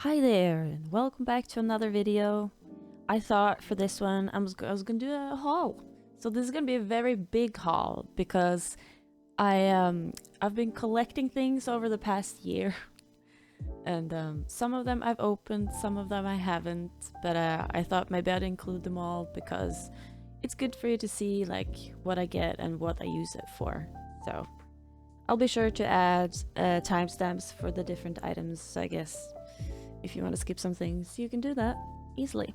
Hi there, and welcome back to another video. I thought for this one I was gonna do a haul. So this is gonna be a very big haul because I've been collecting things over the past year, and some of them I've opened, some of them I haven't. But I thought maybe I'd include them all because it's good for you to see like what I get and what I use it for. So I'll be sure to add timestamps for the different items. So I guess if you want to skip some things, you can do that easily.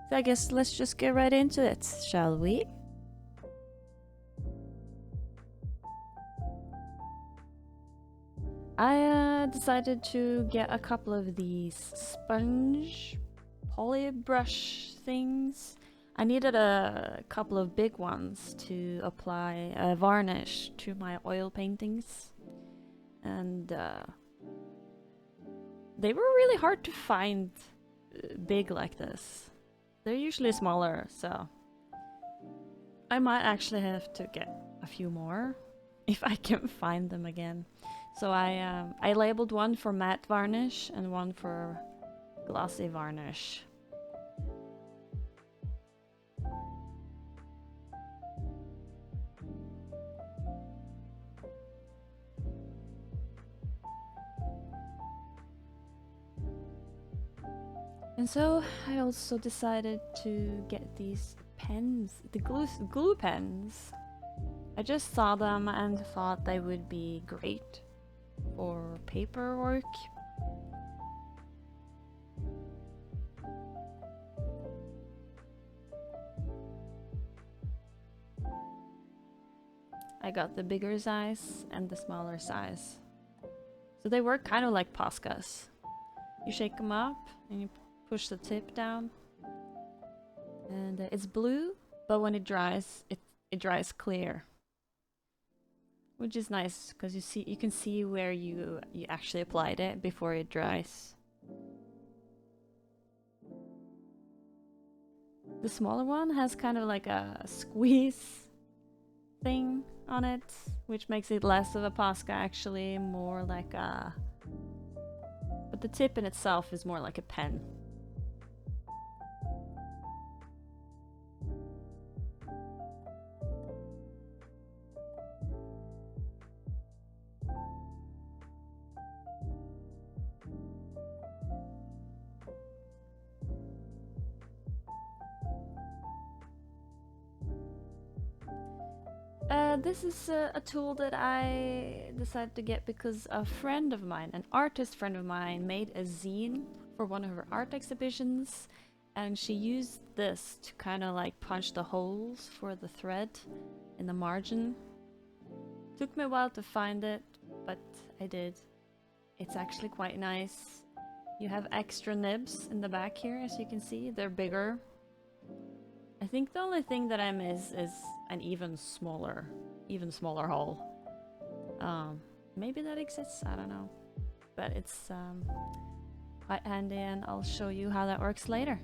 So I guess let's just get right into it, shall we? I decided to get a couple of these sponge poly brush things. I needed a couple of big ones to apply varnish to my oil paintings, and they were really hard to find big like this. They're usually smaller, so I might actually have to get a few more if I can find them again. So I labeled one for matte varnish and one for glossy varnish. And so I also decided to get these pens, the glue pens. I just saw them and thought they would be great for paperwork. I got the bigger size and the smaller size. So they work kind of like Poscas. You shake them up and you push the tip down. And it's blue, but when it dries, it dries clear. Which is nice because you can see where you actually applied it before it dries. The smaller one has kind of like a squeeze thing on it, which makes it less of a Posca, actually, more like a... But the tip in itself is more like a pen. This is a tool that I decided to get because a friend of mine, an artist friend of mine, made a zine for one of her art exhibitions, and she used this to kind of like punch the holes for the thread in the margin. Took me a while to find it, but I did. It's actually quite nice. You have extra nibs in the back here, as you can see. They're bigger. I think the only thing that I miss is an even smaller hole. Maybe that exists, I don't know. But it's quite handy, and I'll show you how that works later.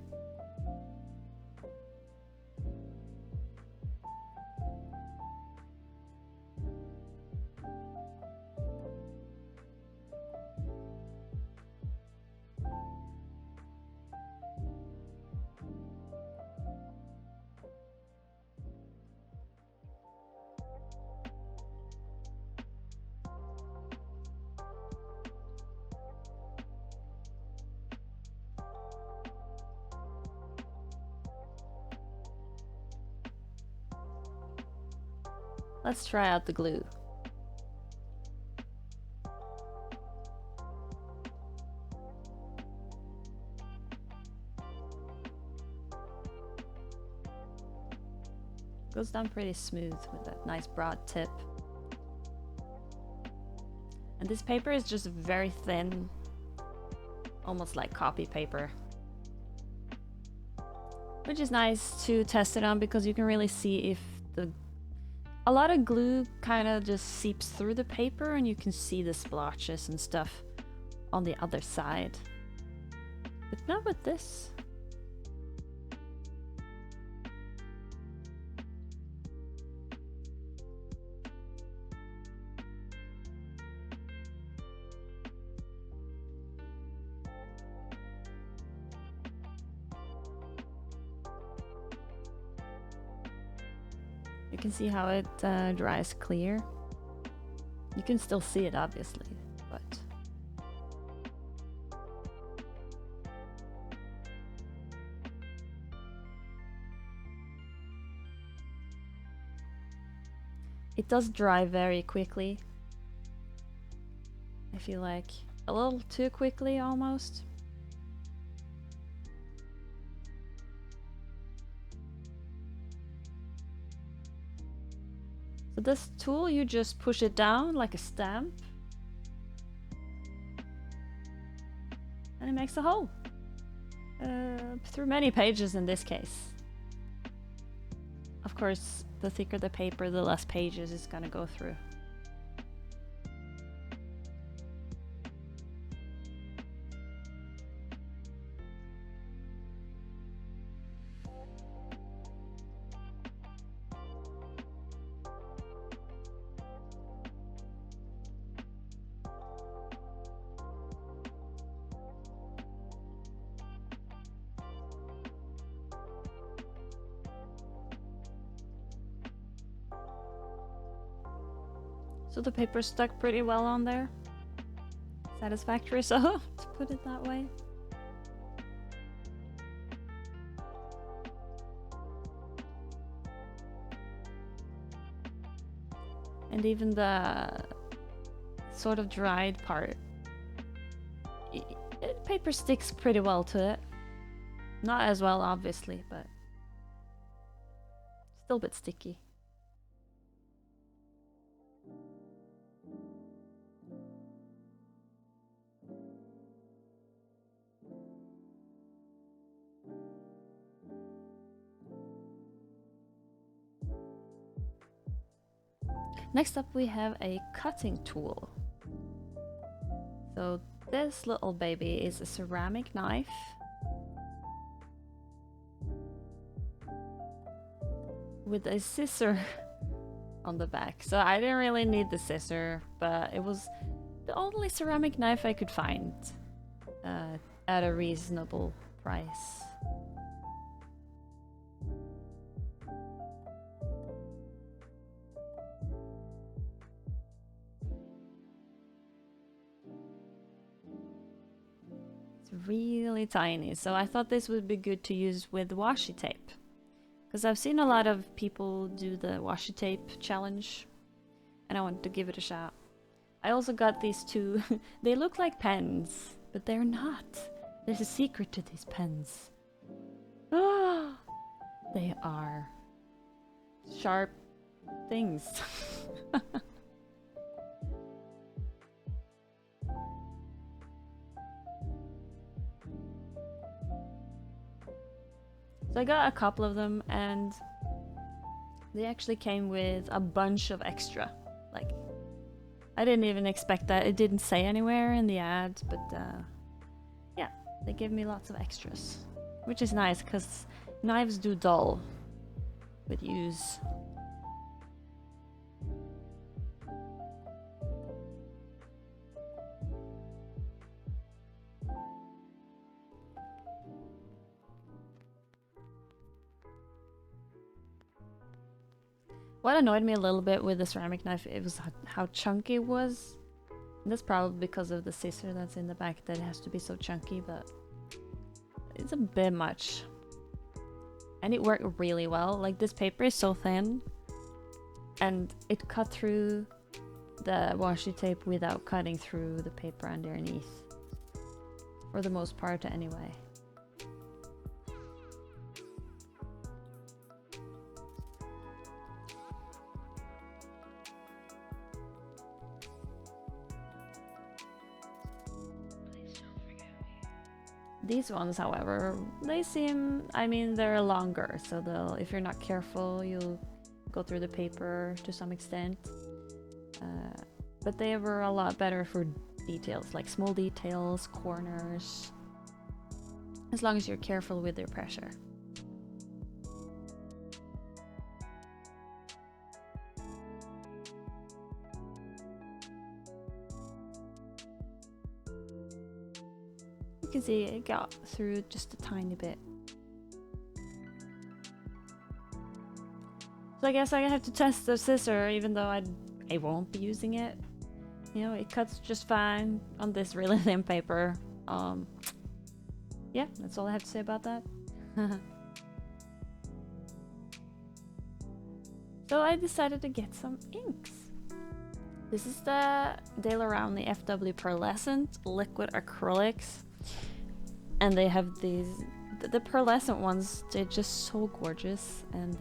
Let's try out the glue. Goes down pretty smooth with that nice broad tip. And this paper is just very thin, almost like copy paper. Which is nice to test it on because you can really see if a lot of glue kind of just seeps through the paper and you can see the splotches and stuff on the other side. But not with this. You can see how it dries clear. You can still see it obviously, but it does dry very quickly. I feel like a little too quickly almost. So this tool, you just push it down like a stamp and it makes a hole through many pages in this case. Of course, the thicker the paper, the less pages it's gonna go through. So the paper stuck pretty well on there. Satisfactory, so to put it that way. And even the sort of dried part, paper sticks pretty well to it. Not as well, obviously, but still a bit sticky. Next up we have a cutting tool. So this little baby is a ceramic knife. With a scissor on the back. So I didn't really need the scissor, but it was the only ceramic knife I could find at a reasonable price. Really tiny, so I thought this would be good to use with washi tape, because I've seen a lot of people do the washi tape challenge and I wanted to give it a shot. I also got these two. They look like pens, but they're not. There's a secret to these pens. Ah, they are sharp things. So I got a couple of them and they actually came with a bunch of extra. Like, I didn't even expect that. It didn't say anywhere in the ad, but yeah, they gave me lots of extras. Which is nice, because knives do dull with use. What annoyed me a little bit with the ceramic knife, it was how chunky it was. And that's probably because of the scissor that's in the back that it has to be so chunky, but it's a bit much. And it worked really well. Like, this paper is so thin and it cut through the washi tape without cutting through the paper underneath. For the most part anyway. These ones, however, they seem, I mean, they're longer, so they'll, if you're not careful, you'll go through the paper to some extent. But they were a lot better for details, like small details, corners, as long as you're careful with your pressure. You can see it got through just a tiny bit. So I guess I have to test the scissor, even though I won't be using it. You know, it cuts just fine on this really thin paper. Yeah, that's all I have to say about that. So I decided to get some inks. This is the Daler Round, the FW Pearlescent liquid acrylics. And they have these, the pearlescent ones, they're just so gorgeous. And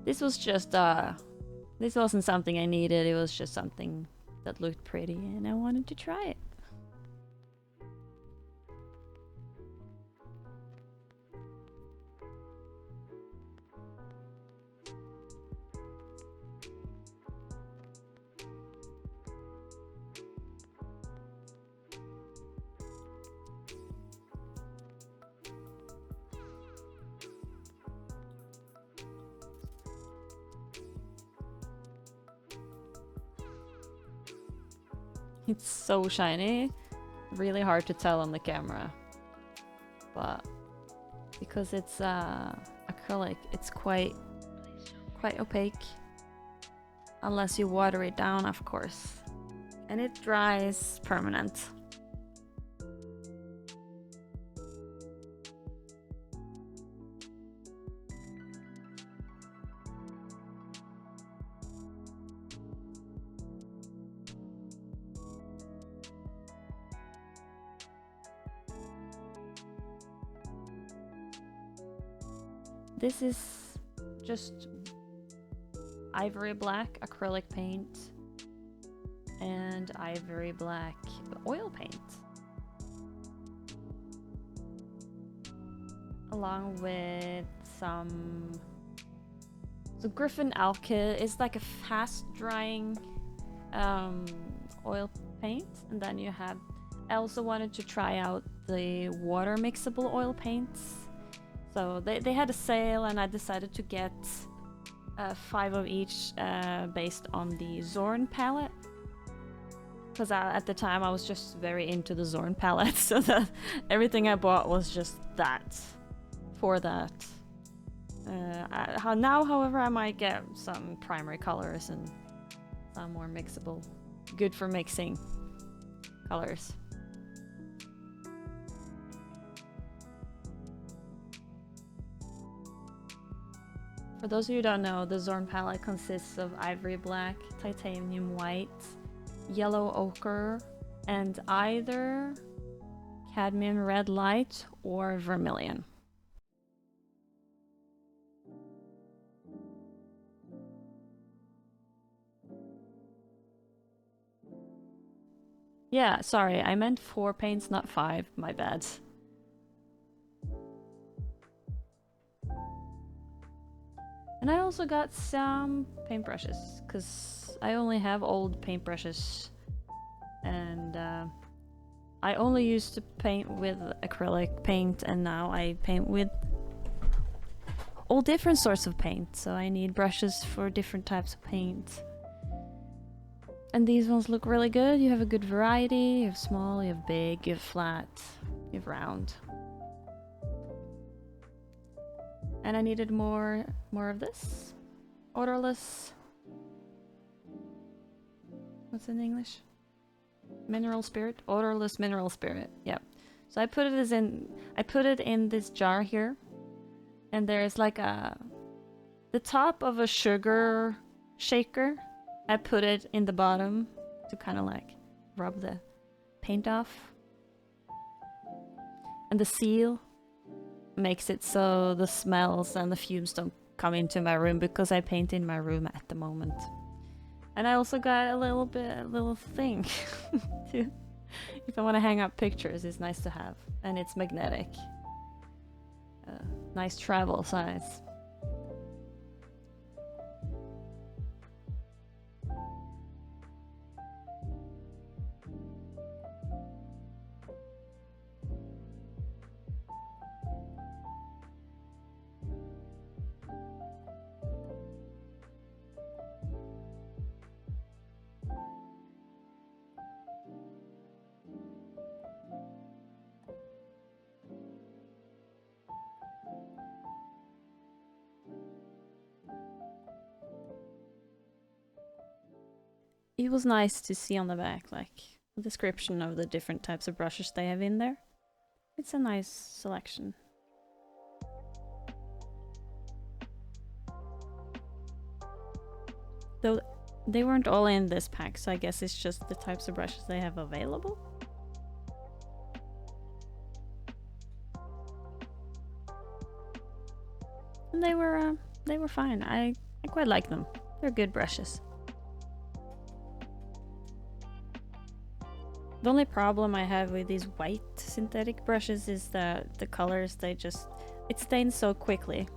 this was just, this wasn't something I needed, it was just something that looked pretty and I wanted to try it. It's so shiny, really hard to tell on the camera, but because it's acrylic, it's quite opaque, unless you water it down, of course, and it dries permanent. This is just ivory black acrylic paint and ivory black oil paint, along with some. So Griffin Alkyd is like a fast drying oil paint, and then you have. I also wanted to try out the water mixable oil paints. So they had a sale and I decided to get 5 of each based on the Zorn palette. Because at the time I was just very into the Zorn palette, so that everything I bought was just that. For that. Now, however, I might get some primary colors and some more mixable. Good for mixing colors. For those of you who don't know, the Zorn palette consists of ivory black, titanium white, yellow ochre, and either cadmium red light or vermilion. Yeah, sorry, I meant 4 paints, not 5, my bad. And I also got some paintbrushes, because I only have old paintbrushes. And I only used to paint with acrylic paint, and now I paint with all different sorts of paint. So I need brushes for different types of paint. And these ones look really good. You have a good variety. You have small, you have big, you have flat, you have round. And I needed more of this. Odourless. What's in English? Mineral spirit? Odourless mineral spirit. Yep. So I put it in this jar here. And there's like the top of a sugar shaker. I put it in the bottom to kind of like rub the paint off. And the seal makes it so the smells and the fumes don't come into my room, because I paint in my room at the moment. And I also got a little thing too. If I want to hang up pictures, it's nice to have. And it's magnetic. Nice travel size. it was nice to see on the back, like, a description of the different types of brushes they have in there. It's a nice selection. Though they weren't all in this pack, so I guess it's just the types of brushes they have available. And they were fine. I quite like them. They're good brushes. The only problem I have with these white synthetic brushes is that the colors, it stains so quickly.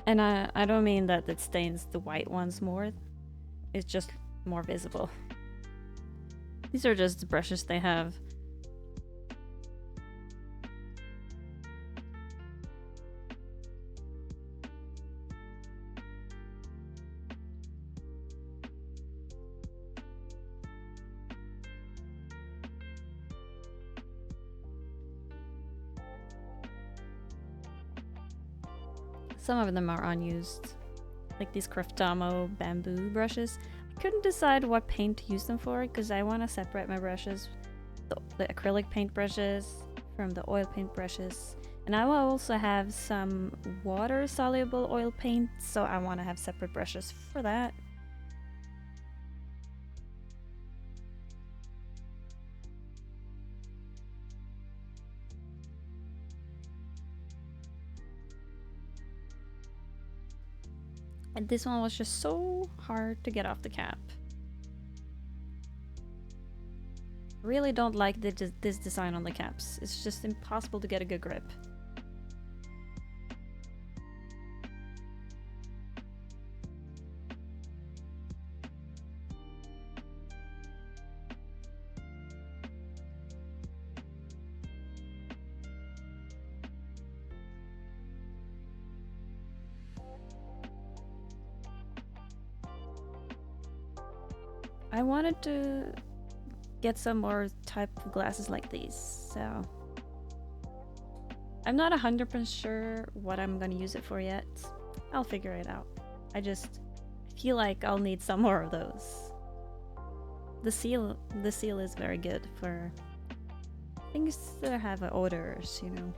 And I don't mean that it stains the white ones more, it's just more visible. These are just the brushes they have. Some of them are unused, like these Craftamo bamboo brushes. I couldn't decide what paint to use them for because I want to separate my brushes, the acrylic paint brushes from the oil paint brushes. And I will also have some water-soluble oil paint, so I want to have separate brushes for that. And this one was just so hard to get off the cap. Really don't like this design on the caps. It's just impossible to get a good grip. I wanted to get some more type of glasses like these, so I'm not 100% sure what I'm gonna use it for yet. I'll figure it out. I just feel like I'll need some more of those. The seal is very good for things that have odors, you know.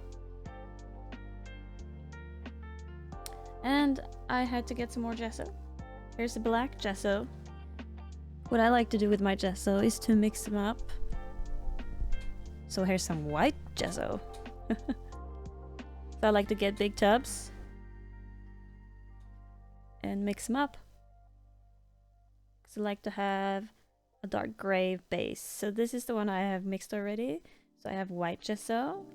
And I had to get some more gesso. Here's the black gesso. What I like to do with my gesso is to mix them up. So here's some white gesso. So I like to get big tubs and mix them up. Because I like to have a dark gray base. So this is the one I have mixed already. So I have white gesso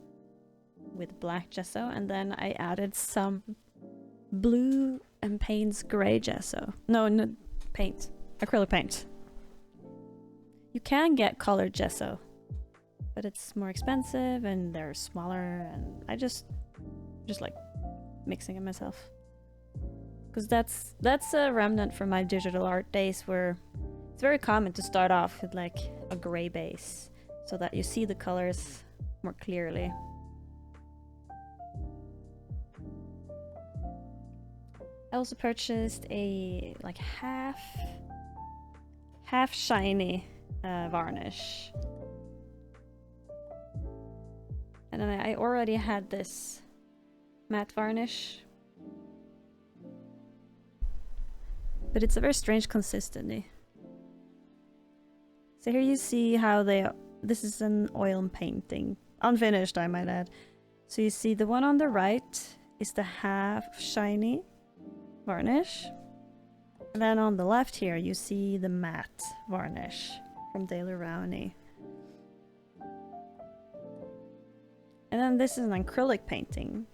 with black gesso, and then I added some blue and paints gray gesso. No, paint. Acrylic paint. You can get colored gesso, but it's more expensive and they're smaller, and I just like mixing it myself. Because that's a remnant from my digital art days, where it's very common to start off with like a gray base so that you see the colors more clearly. I also purchased a like half shiny varnish, and then I already had this matte varnish, but it's a very strange consistency. So here you see how this is an oil painting, unfinished I might add. So you see the one on the right is the half shiny varnish, and then on the left here you see the matte varnish from Daily Rowney. And then this is an acrylic painting.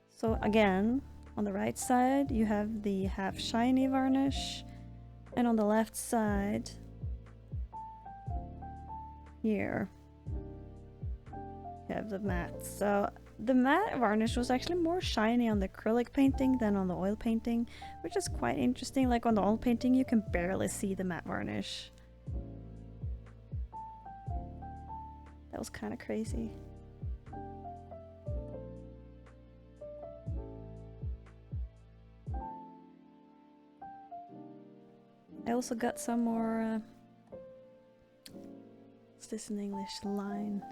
So again, on the right side you have the half shiny varnish, and on the left side here you have the matte. So the matte varnish was actually more shiny on the acrylic painting than on the oil painting, which is quite interesting. Like on the oil painting you can barely see the matte varnish. That was kind of crazy. also got some more, what's this in English? Line.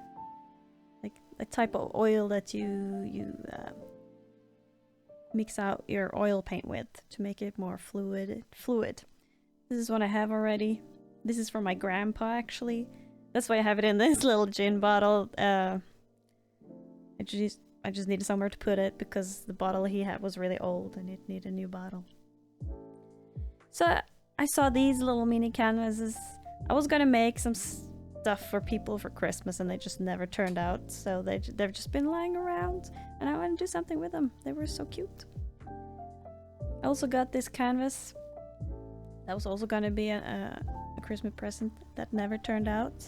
Like a type of oil that you mix out your oil paint with to make it more fluid. This is what I have already. This is from my grandpa, actually. That's why I have it in this little gin bottle. I just needed somewhere to put it because the bottle he had was really old and it needed a new bottle. So I saw these little mini canvases. I was gonna make some stuff for people for Christmas and they just never turned out. So they've just been lying around and I want to do something with them. They were so cute. I also got this canvas. That was also gonna be a Christmas present that never turned out.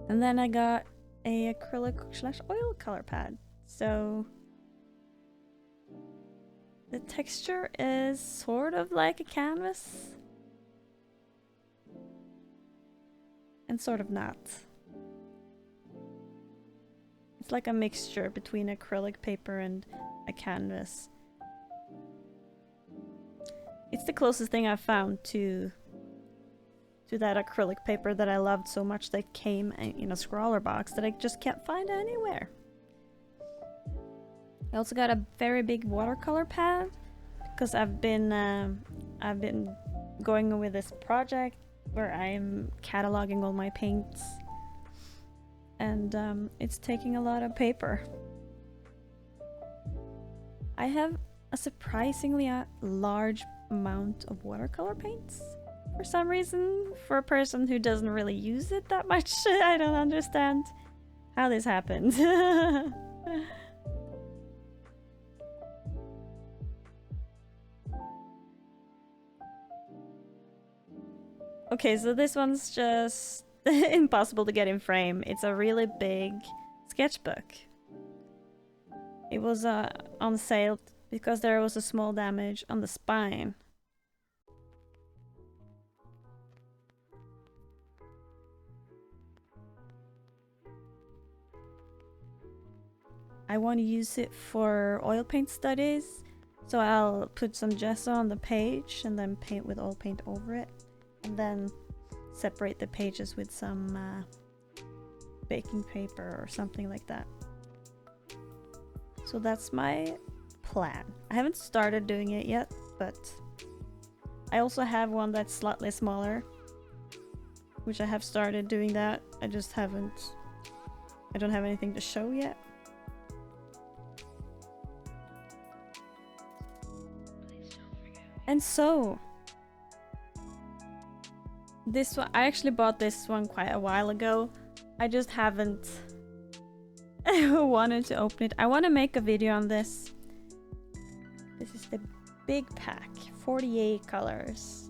And then I got a acrylic/oil color pad. So the texture is sort of like a canvas and sort of not. It's like a mixture between acrylic paper and a canvas. It's the closest thing I've found to that acrylic paper that I loved so much that came in a scrawler box that I just can't find anywhere. I also got a very big watercolor pad because I've been going with this project where I'm cataloging all my paints and it's taking a lot of paper. I have a surprisingly large amount of watercolor paints. For some reason, for a person who doesn't really use it that much, I don't understand how this happened. Okay, so this one's just impossible to get in frame. It's a really big sketchbook. It was on sale because there was a small damage on the spine. I want to use it for oil paint studies, so I'll put some gesso on the page and then paint with oil paint over it, and then separate the pages with some baking paper or something like that. So that's my plan. I haven't started doing it yet, but I also have one that's slightly smaller, which I have started doing that. I don't have anything to show yet. And so, this one, I actually bought this one quite a while ago. I just haven't wanted to open it. I want to make a video on this. This is the big pack, 48 colors.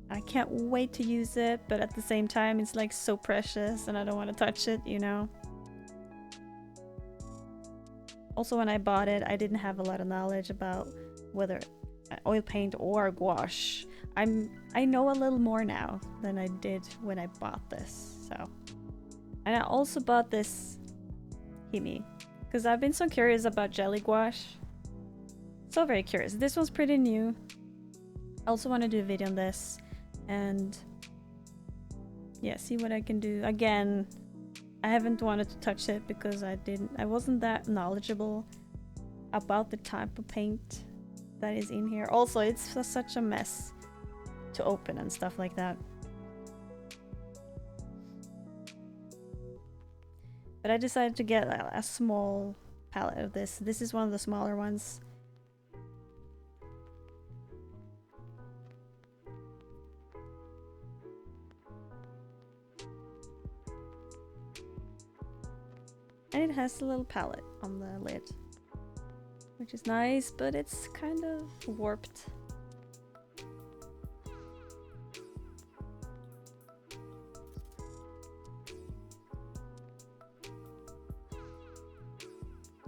I can't wait to use it, but at the same time, it's like so precious and I don't want to touch it, you know? Also, when I bought it, I didn't have a lot of knowledge about whether oil paint or gouache. I know a little more now than I did when I bought this. So, and I also bought this HIMI because I've been so curious about jelly gouache. So very curious. This one's pretty new. I also want to do a video on this and yeah, see what I can do. Again, I haven't wanted to touch it because I wasn't that knowledgeable about the type of paint that is in here. Also, it's such a mess to open and stuff like that. But I decided to get a small palette of this. This is one of the smaller ones. And it has a little palette on the lid, which is nice, but it's kind of warped.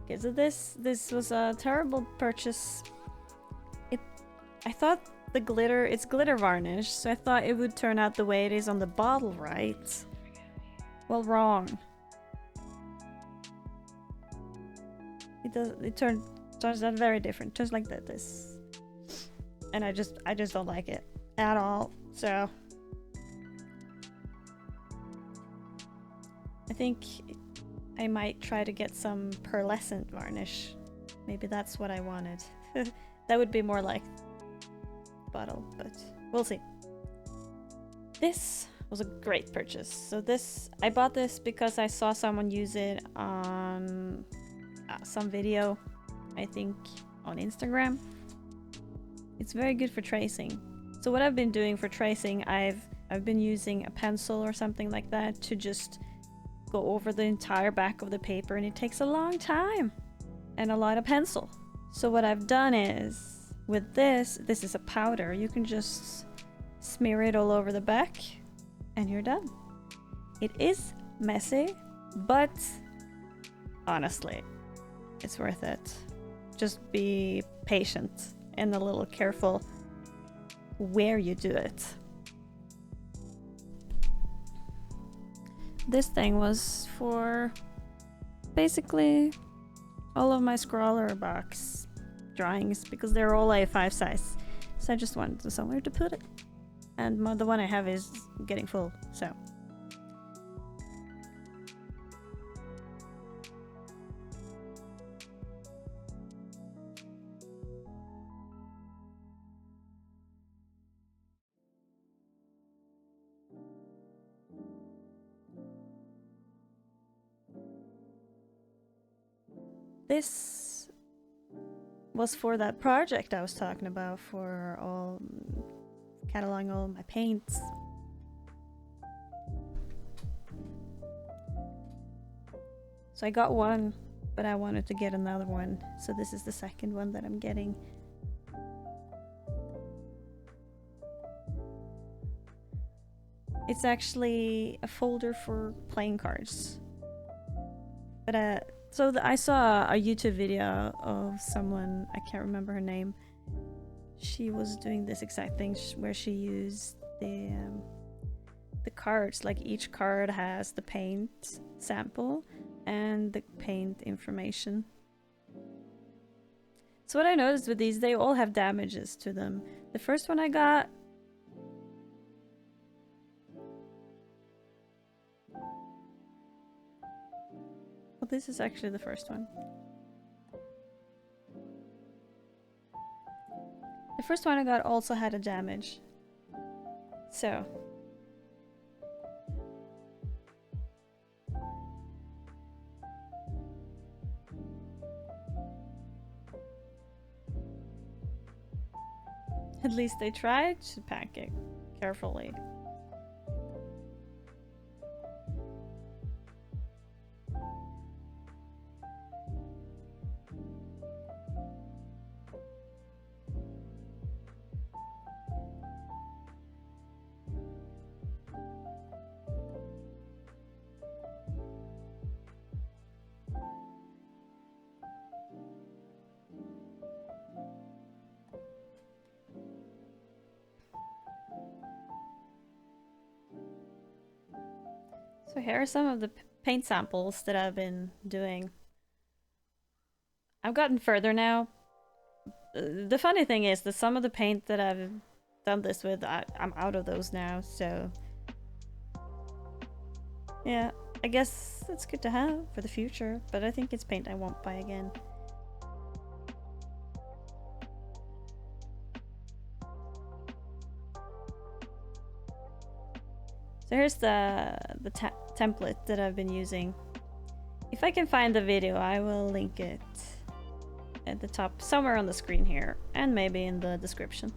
Okay, so this was a terrible purchase. I thought it's glitter varnish, so I thought it would turn out the way it is on the bottle, right? Well, wrong. It turns out very different. Just like this. And I just don't like it at all. So I think I might try to get some pearlescent varnish. Maybe that's what I wanted. That would be more like bottle, but we'll see. This was a great purchase. So I bought this because I saw someone use it on some video, I think on Instagram. It's very good for tracing. So what I've been doing for tracing, I've been using a pencil or something like that to just go over the entire back of the paper, and it takes a long time and a lot of pencil. So what I've done is, with this is a powder. You can just smear it all over the back and you're done. It is messy, but honestly, it's worth it. Just be patient and a little careful where you do it. This thing was for basically all of my scrawler box drawings because they're all A5 size. So I just wanted somewhere to put it. And the one I have is getting full, so. This was for that project I was talking about, for all cataloging all my paints. So I got one, but I wanted to get another one. So this is the second one that I'm getting. It's actually a folder for playing cards. But I saw a YouTube video of someone, I can't remember her name. She was doing this exact thing where she used the cards, like each card has the paint sample and the paint information. So what I noticed with these, they all have damages to them. The first one I got, well, this is actually the first one. The first one I got also had a damage. So. At least they tried to pack it carefully. So here are some of the paint samples that I've been doing. I've gotten further now. The funny thing is that some of the paint that I've done this with, I'm out of those now, so yeah, I guess it's good to have for the future, but I think it's paint I won't buy again. So here's the template that I've been using. If I can find the video, I will link it at the top, somewhere on the screen here, and maybe in the description.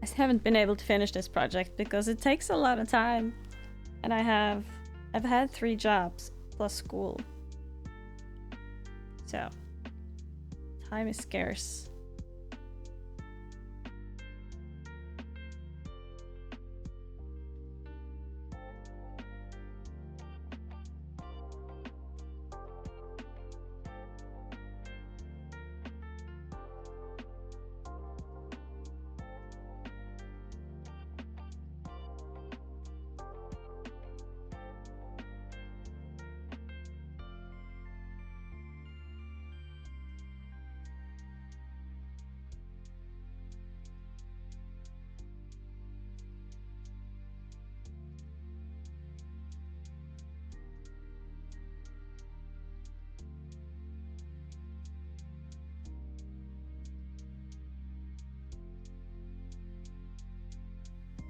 I haven't been able to finish this project because it takes a lot of time, and I've had 3 jobs plus school, so time is scarce.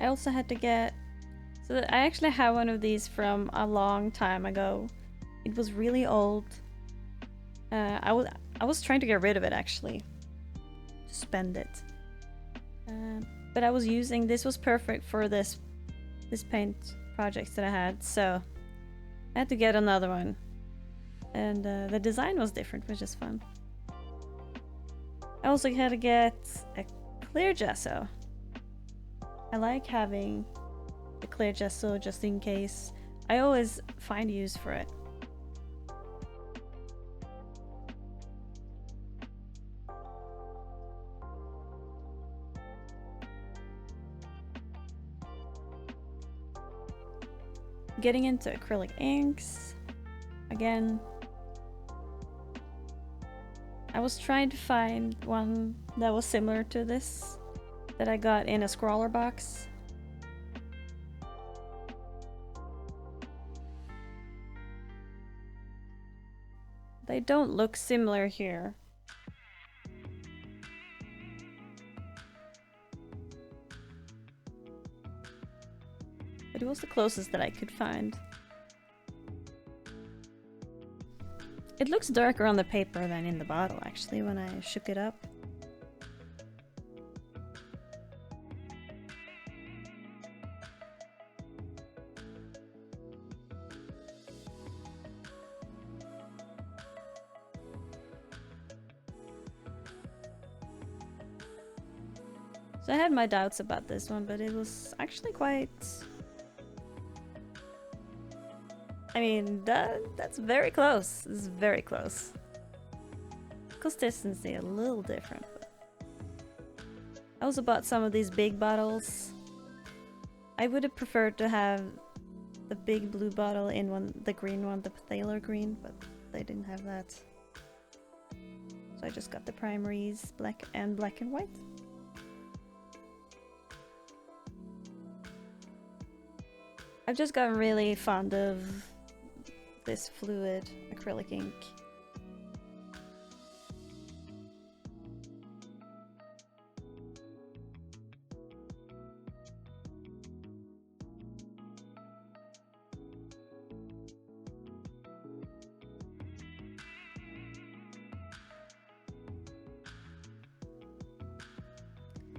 I also had to get... So I actually have one of these from a long time ago. It was really old. I was trying to get rid of it actually. To spend it. But I was using... This was perfect for this paint project that I had, so I had to get another one. And the design was different, which is fun. I also had to get a clear gesso. I like having the clear gesso just in case. I always find use for it. Getting into acrylic inks again. I was trying to find one that was similar to this that I got in a scrawler box. They don't look similar here. But it was the closest that I could find. It looks darker on the paper than in the bottle, actually, when I shook it up. So I had my doubts about this one, but it was actually quite... I mean, that's very close. This is very close. Consistency a little different. But I also bought some of these big bottles. I would have preferred to have the big blue bottle in one, the green one, the phthalo green, but they didn't have that. So I just got the primaries, black and white. I've just gotten really fond of this fluid acrylic ink.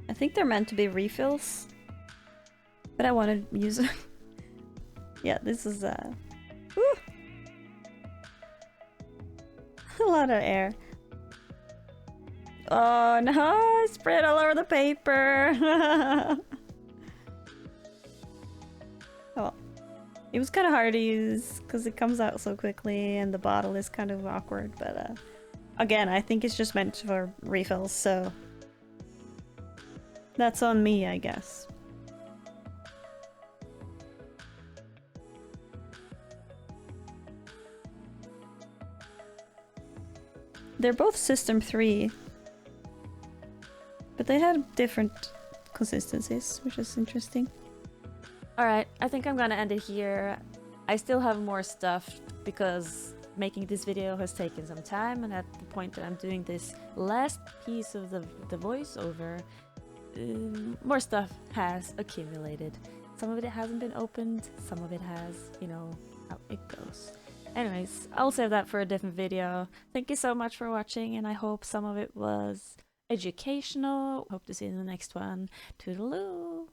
I think they're meant to be refills, but I want to use them. Yeah, this is a lot of air. Oh no, I spread all over the paper. Oh, it was kind of hard to use because it comes out so quickly and the bottle is kind of awkward, but again, I think it's just meant for refills, so that's on me, I guess. They're both System 3, but they had different consistencies, which is interesting. Alright, I think I'm gonna end it here. I still have more stuff because making this video has taken some time, and at the point that I'm doing this last piece of the voiceover, more stuff has accumulated. Some of it hasn't been opened, some of it has, you know, how it goes. Anyways, I'll save that for a different video. Thank you so much for watching, and I hope some of it was educational. Hope to see you in the next one. Toodaloo!